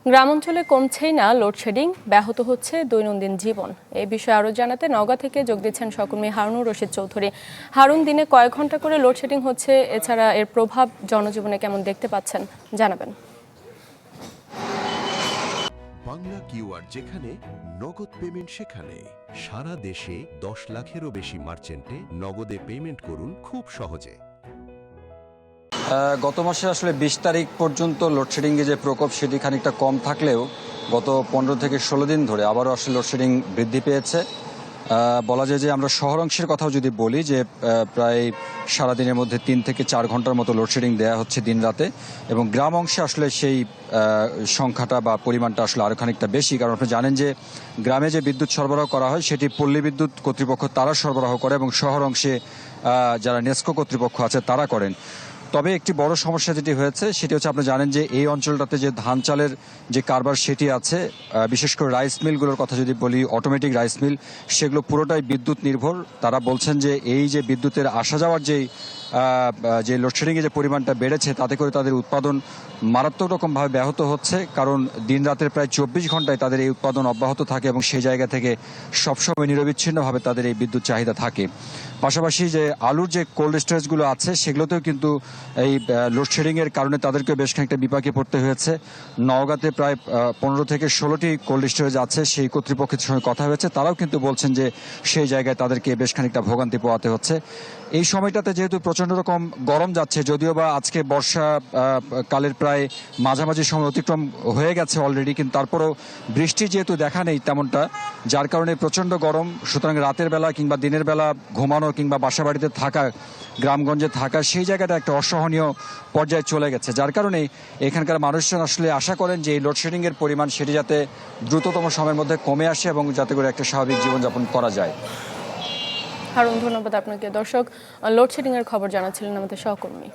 গ্রামাঞ্চলে কমছেই না লোডশেডিং, ব্যাহত হচ্ছে দৈনন্দিন জীবন। এই বিষয়ে আরও জানাতে নওগাঁ থেকে যোগ দিচ্ছেন সহকর্মী হারুনুর রশিদ চৌধুরী। হারুন, দিনে কয়েক ঘন্টা করে লোডশেডিং হচ্ছে, এছাড়া এর প্রভাব জনজীবনে কেমন দেখতে পাচ্ছেন জানাবেন। বাংলা কিউআর যেখানে নগদ পেমেন্ট সেখানে। সারা দেশে 10 লাখেরও বেশি মার্চেন্টে নগদে পেমেন্ট করুন খুব সহজে। গত মাসে আসলে 20 তারিখ পর্যন্ত লোডশেডিংয়ে যে প্রকোপ সেটি খানিকটা কম থাকলেও গত 15 থেকে 16 দিন ধরে আবারও আসলে লোডশেডিং বৃদ্ধি পেয়েছে। বলা যায় যে আমরা শহর অংশের কথাও যদি বলি যে প্রায় সারাদিনের মধ্যে 3 থেকে 4 ঘন্টার মতো লোডশেডিং দেওয়া হচ্ছে দিন রাতে, এবং গ্রাম অংশে আসলে সেই সংখ্যাটা বা পরিমাণটা আসলে আরও খানিকটা বেশি। কারণ আপনি জানেন যে গ্রামে যে বিদ্যুৎ সরবরাহ করা হয় সেটি পল্লী বিদ্যুৎ কর্তৃপক্ষ তারা সরবরাহ করে, এবং শহর অংশে যারা নেসকো কর্তৃপক্ষ আছে তারা করেন। তবে একটি বড় সমস্যা যেটি হয়েছে সেটি হচ্ছে, আপনি জানেন যে এই অঞ্চলটাতে যে ধান চালের যে কারবার সেটি আছে, বিশেষ করে রাইস মিলগুলোর কথা যদি বলি, অটোমেটিক রাইস মিল, সেগুলো পুরোটাই বিদ্যুৎ নির্ভর। তারা বলছেন যে এই যে বিদ্যুতের আসা যাওয়ার যে লোডশেডিংয়ের যে পরিমাণটা বেড়েছে, তাতে করে তাদের উৎপাদন মারাত্মক রকমভাবে ব্যাহত হচ্ছে। কারণ দিন রাতের প্রায় 24 ঘন্টায় তাদের এই উৎপাদন অব্যাহত থাকে, এবং সেই জায়গা থেকে সবসময় নিরবিচ্ছিন্নভাবে তাদের এই বিদ্যুৎ চাহিদা থাকে। পাশাপাশি যে আলুর যে কোল্ড স্টোরেজগুলো আছে সেগুলোতেও কিন্তু এই লোডশেডিংয়ের কারণে তাদেরকে বেশ খানিকটা বিপাকে পড়তে হয়েছে। নওগাঁতে প্রায় 15 থেকে 16টি কোল্ড স্টোরেজ আছে, সেই কর্তৃপক্ষের সঙ্গে কথা হয়েছে, তারাও কিন্তু বলছেন যে সেই জায়গায় তাদেরকে বেশ খানিকটা ভোগান্তি পোহাতে হচ্ছে। এই সময়টাতে যেহেতু প্রচণ্ড রকম গরম যাচ্ছে, যদিও বা আজকে বর্ষা কালের প্রায় মাঝামাঝি সময় অতিক্রম হয়ে গেছে অলরেডি, কিন্তু তারপরও বৃষ্টি যেহেতু দেখা নেই তেমনটা, যার কারণে প্রচণ্ড গরম। সুতরাং রাতের বেলা কিংবা দিনের বেলা ঘুমানো কিংবা বাসা বাড়িতে থাকা, গ্রামগঞ্জে থাকা, সেই জায়গাটা একটা অসহনীয় পর্যায়ে চলে গেছে। যার কারণে এখানকার মানুষজন আসলে আশা করেন যে এই লোডশেডিংয়ের পরিমাণ সেটি যাতে দ্রুততম সময়ের মধ্যে কমে আসে এবং যাতে করে একটা স্বাভাবিক জীবনযাপন করা যায়। হারুন, ধন্যবাদ আপনাকে। দর্শক, লোডশেডিংয়ের খবর জানাচ্ছিলেন আমাদের সহকর্মী।